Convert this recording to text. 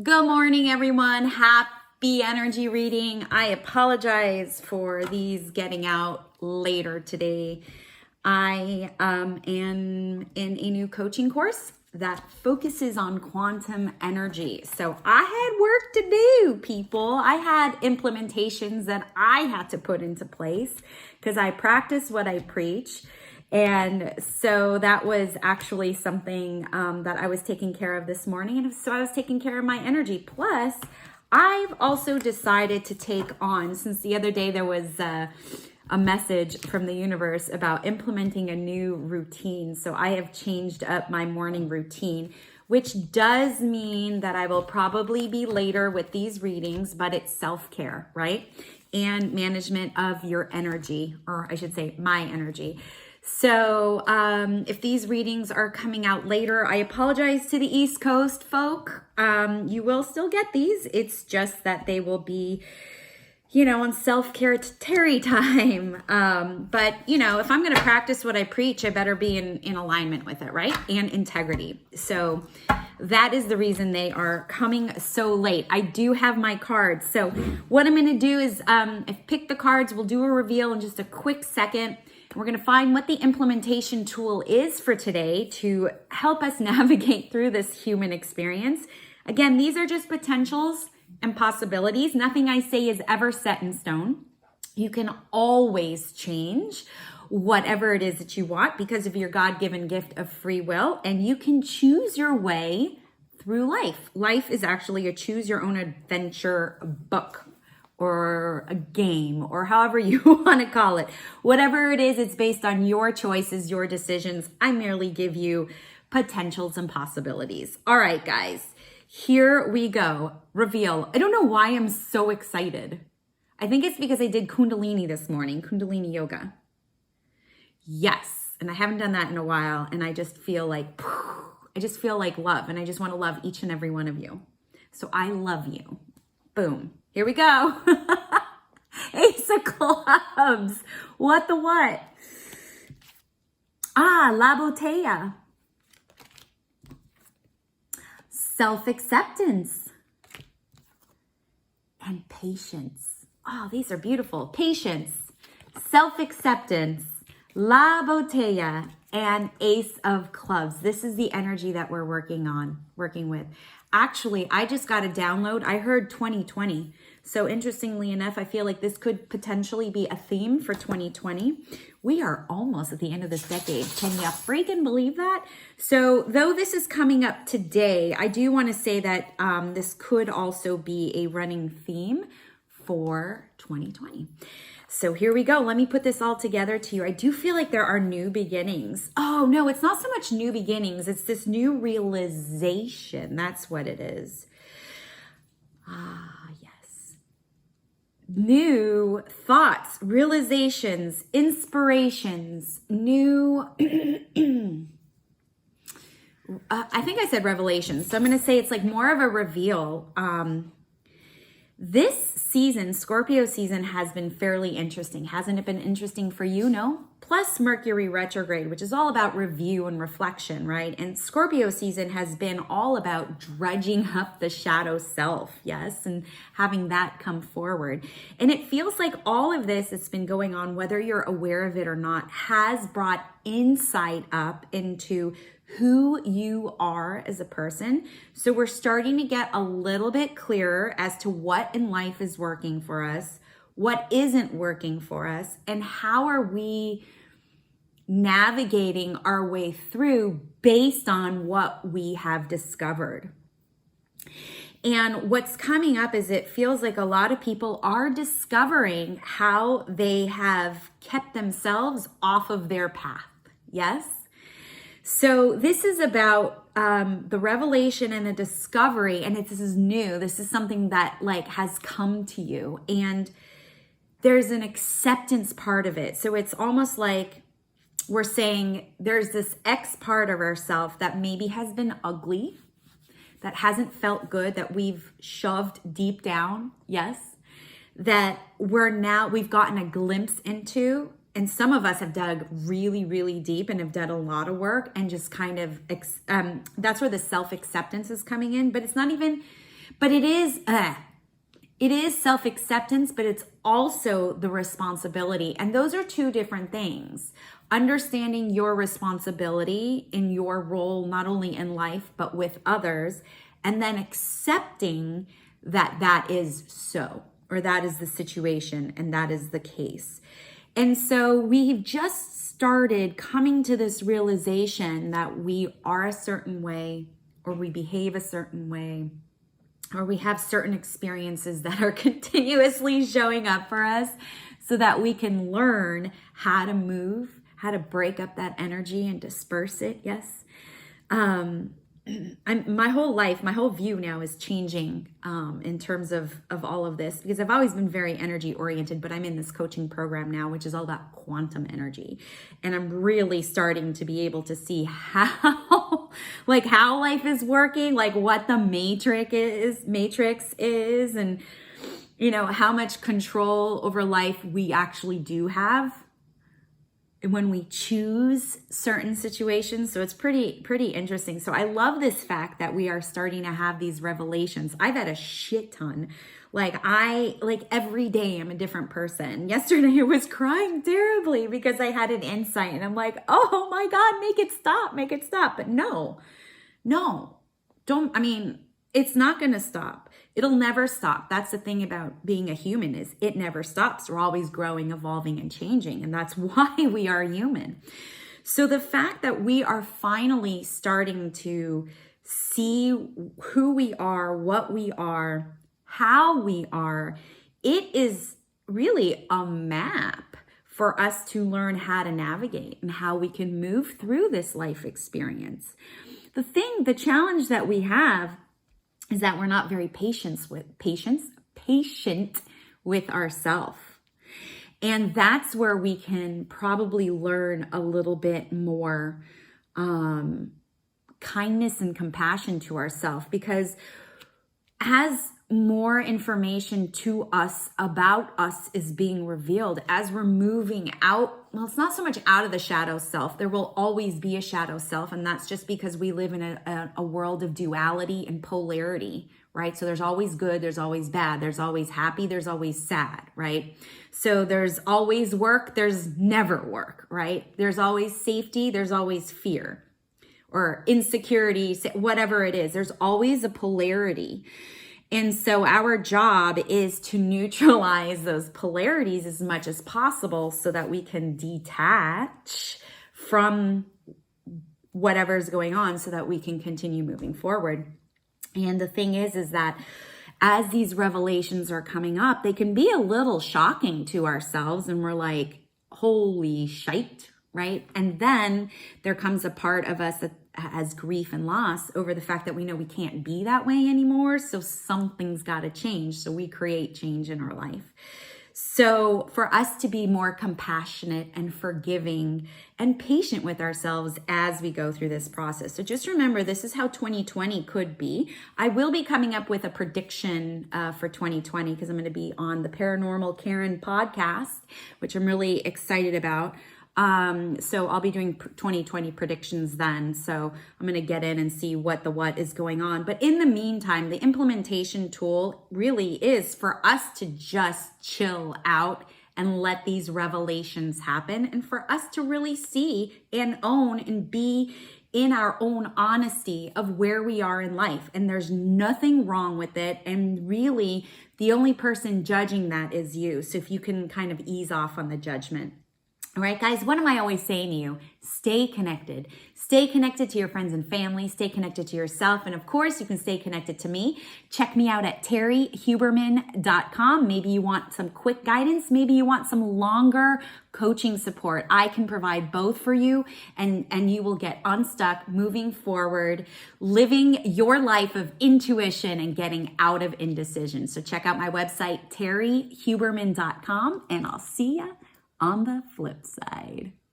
Good morning, everyone. Happy energy reading. I apologize for these getting out later today. I am in a new coaching course that focuses on quantum energy. So I had work to do, people. I had implementations that I had to put into place because I practice what I preach. And so that was actually something that I was taking care of this morning. And so I was taking care of my energy. Plus, I've also decided to take on, since the other day there was a message from the universe about implementing a new routine. So I have changed up my morning routine, which does mean that I will probably be later with these readings, but it's self-care, right? And management of your energy, or I should say my energy. So if these readings are coming out later, I apologize to the East Coast folk. You will still get these. It's just that they will be, on self-care Terrie time. But, if I'm going to practice what I preach, I better be in alignment with it, right? And integrity. So that is the reason they are coming so late. I do have my cards. So what I'm going to do is I've picked the cards. We'll do a reveal in just a quick second. We're going to find what the implementation tool is for today to help us navigate through this human experience. Again, these are just potentials and possibilities. Nothing I say is ever set in stone. You can always change whatever it is that you want because of your God-given gift of free will, and you can choose your way through life. Life is actually a choose your own adventure book, or a game, or however you want to call it. Whatever it is, it's based on your choices, your decisions. I merely give you potentials and possibilities. All right, guys, here we go. Reveal. I don't know why I'm so excited. I think it's because I did Kundalini this morning, Kundalini yoga. Yes, and I haven't done that in a while, and I just feel like love, and I just want to love each and every one of you. So I love you. Boom. Here we go. Ace of Clubs. What the what? La Botella. Self-acceptance. And patience. Oh, these are beautiful. Patience, self-acceptance, La Botella, and Ace of Clubs. This is the energy that we're working with. Actually, I just got a download. I heard 2020. So interestingly enough, I feel like this could potentially be a theme for 2020. We are almost at the end of this decade. Can you freaking believe that? So though this is coming up today, I do want to say that this could also be a running theme for 2020. So here we go. Let me put this all together to you. I do feel like there are new beginnings. Oh, no, it's not so much new beginnings. It's this new realization. That's what it is. Yes. New thoughts, realizations, inspirations, new... I think I said revelations. So I'm going to say it's like more of a reveal. This season, Scorpio season, has been fairly interesting. Hasn't it been interesting for you? No? Plus Mercury retrograde, which is all about review and reflection, right? And Scorpio season has been all about dredging up the shadow self, yes? And having that come forward. And it feels like all of this that's been going on, whether you're aware of it or not, has brought insight up into who you are as a person. So we're starting to get a little bit clearer as to what in life is working for us, what isn't working for us, and how are we navigating our way through based on what we have discovered. And what's coming up is it feels like a lot of people are discovering how they have kept themselves off of their path. Yes? So this is about the revelation and the discovery, and this is new. This is something that has come to you, and there's an acceptance part of it. So it's almost like we're saying there's this X part of ourselves that maybe has been ugly, that hasn't felt good, that we've shoved deep down, yes, that we've gotten a glimpse into. And some of us have dug really, really deep and have done a lot of work and just kind of, that's where the self-acceptance is coming in. But it's not even, But it is self-acceptance, but it's also the responsibility. And those are two different things. Understanding your responsibility in your role, not only in life, but with others, and then accepting that that is so, or that is the situation, and that is the case. And so we've just started coming to this realization that we are a certain way, or we behave a certain way, or we have certain experiences that are continuously showing up for us, so that we can learn how to move, how to break up that energy and disperse it. Yes. My whole life, my whole view now is changing in terms of all of this, because I've always been very energy oriented, but I'm in this coaching program now, which is all about quantum energy. And I'm really starting to be able to see how life is working, like what the matrix is, and how much control over life we actually do have when we choose certain situations. So it's pretty interesting. So I love this fact that we are starting to have these revelations. I've had a shit ton. Every day I'm a different person. Yesterday I was crying terribly because I had an insight, and I'm like, oh my God, make it stop. But no, it's not going to stop. It'll never stop. That's the thing about being a human, is it never stops. We're always growing, evolving, and changing. And that's why we are human. So the fact that we are finally starting to see who we are, what we are, how we are, it is really a map for us to learn how to navigate and how we can move through this life experience. The challenge that we have is that we're not very patient with ourselves. And that's where we can probably learn a little bit more kindness and compassion to ourselves, because as more information to us about us is being revealed, as we're moving out, well, it's not so much out of the shadow self. There will always be a shadow self, and that's just because we live in a world of duality and polarity, right? So there's always good, there's always bad, there's always happy, there's always sad, right? So there's always work, there's never work, right? There's always safety, there's always fear or insecurity, whatever it is. There's always a polarity. And so our job is to neutralize those polarities as much as possible, so that we can detach from whatever's going on, so that we can continue moving forward. And the thing is that as these revelations are coming up, they can be a little shocking to ourselves, and we're like, holy shite, right? And then there comes a part of us that has grief and loss over the fact that we know we can't be that way anymore. So something's got to change. So we create change in our life. So for us to be more compassionate and forgiving and patient with ourselves as we go through this process. So just remember, this is how 2020 could be. I will be coming up with a prediction for 2020, because I'm going to be on the Paranormal Karen podcast, which I'm really excited about. So I'll be doing 2020 predictions then. So I'm going to get in and see what is going on. But in the meantime, the implementation tool really is for us to just chill out and let these revelations happen, and for us to really see and own and be in our own honesty of where we are in life. And there's nothing wrong with it. And really, the only person judging that is you. So if you can kind of ease off on the judgment. All right, guys, what am I always saying to you? Stay connected. Stay connected to your friends and family. Stay connected to yourself. And of course, you can stay connected to me. Check me out at terriehuberman.com. Maybe you want some quick guidance. Maybe you want some longer coaching support. I can provide both for you, and you will get unstuck, moving forward, living your life of intuition and getting out of indecision. So check out my website, terriehuberman.com, and I'll see ya on the flip side.